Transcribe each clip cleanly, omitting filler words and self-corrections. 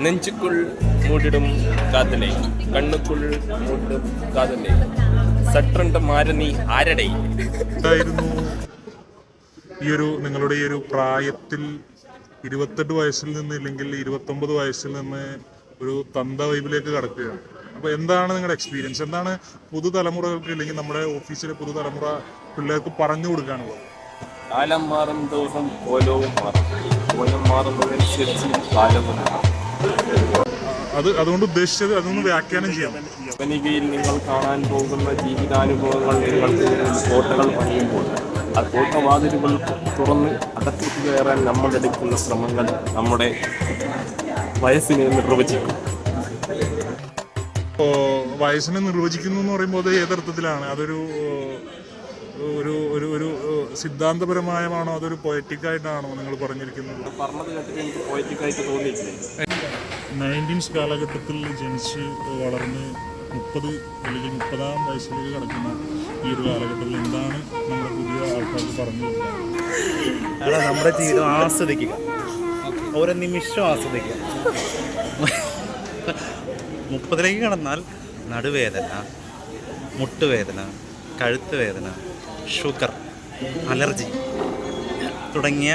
നെഞ്ചുക്കുൾ മൂടിടും കാതലേ, കണ്ണുക്കുൾ മൂടിടും കാതലേ, സട്രണ്ട് മാരനീ ആരടേ. എന്തായിരുന്നു ഈ ഒരു നിങ്ങളുടെ ഈ ഒരു പ്രായത്തിൽ 28 വയസ്സിൽ നിന്ന് ഇല്ലെങ്കിൽ 29 വയസ്സിൽ നിന്ന് ഒരു തന്ത വൈബിലേക്ക് കടക്കുകയാണ്? അപ്പോൾ എന്താണ് നിങ്ങളുടെ എക്സ്പീരിയൻസ്? എന്താണ് പുതുതലമുറകൾക്ക് അല്ലെങ്കിൽ നമ്മുടെ ഓഫീസിലെ പുതുതലമുറ പിള്ളേർക്ക് പറഞ്ഞു കൊടുക്കാനുള്ളത്? കാലം മാറും ദിവസം കോലവും മാറും, കോലം മാറുന്നതനുസരിച്ച് കാലവും മാറും. അതുകൊണ്ട് ഉദ്ദേശിച്ചത് അതൊന്ന് വ്യാഖ്യാനം ചെയ്യാം. യവനികയിൽ നിങ്ങൾ കാണാൻ പോകുന്ന ജീവിതാനുഭവങ്ങൾ നിങ്ങൾക്ക് കോട്ടകൾ പണിയുമ്പോൾ ആ കോട്ടവാതിലുകൾ തുറന്ന് അകത്തേക്ക് കയറാൻ നമ്മൾ എടുക്കുന്ന ശ്രമങ്ങൾ നമ്മുടെ വയസ്സിനെ നിർവചിക്കും. വയസ്സിനെ നിർവചിക്കുന്നു എന്ന് പറയുമ്പോൾ അത് ഏതർത്ഥത്തിലാണ്? അതൊരു ഒരു ഒരു ഒരു സിദ്ധാന്തപരമായാണോ അതൊരു പൊയറ്റിക്കായിട്ടാണോ നിങ്ങൾ പറഞ്ഞിരിക്കുന്നത്? പറഞ്ഞത് കേട്ടിട്ട് എനിക്ക് പൊയറ്റിക്കായിട്ട് തോന്നിയിട്ടില്ല. 90s കാലഘട്ടത്തിൽ ജനിച്ച് വളർന്ന് 30 അല്ലെങ്കിൽ 30-ാം വയസ്സിലേക്ക് കടക്കുന്ന ഈ ഒരു കാലഘട്ടത്തിൽ എന്താണ് നമ്മുടെ പുതിയ ആൾക്കാർക്ക് പറഞ്ഞു കൊടുക്കുന്നത്? നമ്മുടെ ജീവിതം ആസ്വദിക്കുക, ഓരോ നിമിഷം ആസ്വദിക്കുക. 30ലേക്ക് കടന്നാൽ നടുവേദന, മുട്ടുവേദന, കഴുത്ത് വേദന, ഷുഗർ, അലർജി തുടങ്ങിയ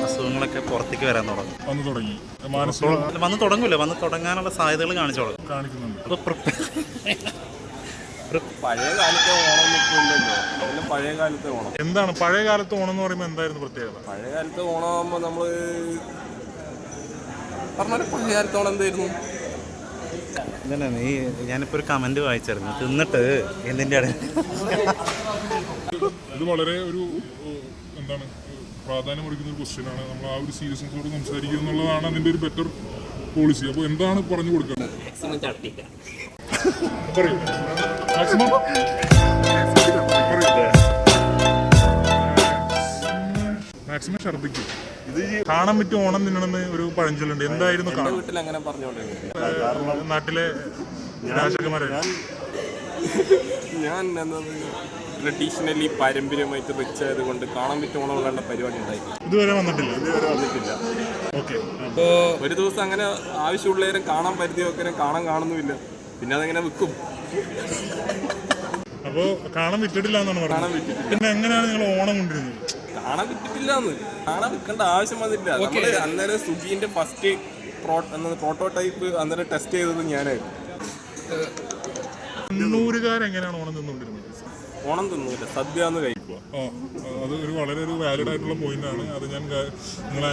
അസുഖങ്ങളൊക്കെ പുറത്തേക്ക് വരാൻ തുടങ്ങും. വന്ന് തുടങ്ങില്ല, വന്ന് തുടങ്ങാനുള്ള സാധ്യതകൾ കാണിക്കുന്നുണ്ട്. അപ്പോൾ പഴയ കാലത്തെ ഓണം നിൽക്കില്ലല്ലോ, അതിന് പഴയ കാലത്തെ ഓണം. എന്താണ് പഴയ കാലത്തെ ഓണം എന്ന് പറയുമ്പോൾ? എന്തായിരുന്നു പ്രത്യേകത? പഴയ കാലത്തെ ഓണം ആകുമ്പോൾ നമ്മൾ പറഞ്ഞാൽ പഴയ കാലത്തെ ഓണം എന്തായിരുന്നു? ഞാനിപ്പോൾ ഒരു കമൻറ്റ് വായിച്ചായിരുന്നു, തിന്നിട്ട് എന്തിൻ്റെ ഇത് വളരെ ഒരു എന്താണ് പ്രാധാന്യം കൊടുക്കുന്ന ഒരു ക്വസ്റ്റ്യനാണ്. നമ്മൾ ആ ഒരു സീരിയസ്നെസ്സോട് സംസാരിക്കുക എന്നുള്ളതാണ് അതിൻ്റെ ഒരു ബെറ്റർ പോളിസി. അപ്പോൾ എന്താണ് പറഞ്ഞു കൊടുക്കേണ്ടത്? പറയൂ, മാക്സിമം ഛർദ്ദിക്കും. ഇത് കാണാൻ പറ്റും ഓണം തിന്നണമെന്ന് ഒരു പഴഞ്ചൊല്ലുണ്ട്. എന്തായിരുന്നു വീട്ടിൽ അങ്ങനെ പറഞ്ഞുകൊണ്ടിരുന്നത്? നാട്ടിലെ രാജകുമാരൻ ഞാൻ എന്നത് ട്രഡീഷണലി പാരമ്പര്യമായിട്ട് റിച്ച് ആയതുകൊണ്ട് കാണാൻ പറ്റും ഓണം ഉള്ള പരിപാടി ഉണ്ടായിട്ടില്ല. ഇതുവരെ വന്നിട്ടില്ല. ഓക്കെ. അപ്പോൾ ഒരു ദിവസം അങ്ങനെ ആവശ്യമുള്ളവരും കാണാൻ പരിധി വെക്കാനും കാണുന്നുമില്ല, പിന്നെ അതെങ്ങനെ വിൽക്കും? അപ്പോൾ കാണാൻ വിറ്റിട്ടില്ല എന്നാണ് പറഞ്ഞത്. പിന്നെ എങ്ങനെയാണ് നിങ്ങൾ ഓണം കൊണ്ടിരുന്നത്? കാണാൻ വിറ്റിട്ടില്ല എന്ന്, കാണാൻ വിൽക്കേണ്ട ആവശ്യം വന്നില്ല. നമ്മള് അന്നേരം സുഗീന്റെ ഫസ്റ്റ് പ്രോട്ടോടൈപ്പ് അന്നേരം ടെസ്റ്റ് ചെയ്തത് ഞാനായിരുന്നു. കണ്ണൂരുകാരെങ്ങനെയാണ് ഓണം തിന്നുകൊണ്ടിരുന്നത്? ഓണം തിന്നില്ല, സദ്യ എന്ന് കഴിക്കുക. അത് ഒരു വളരെ ഒരു വാലിഡ് ആയിട്ടുള്ള പോയിന്റ് ആണ്. അത് ഞാൻ നിങ്ങളെ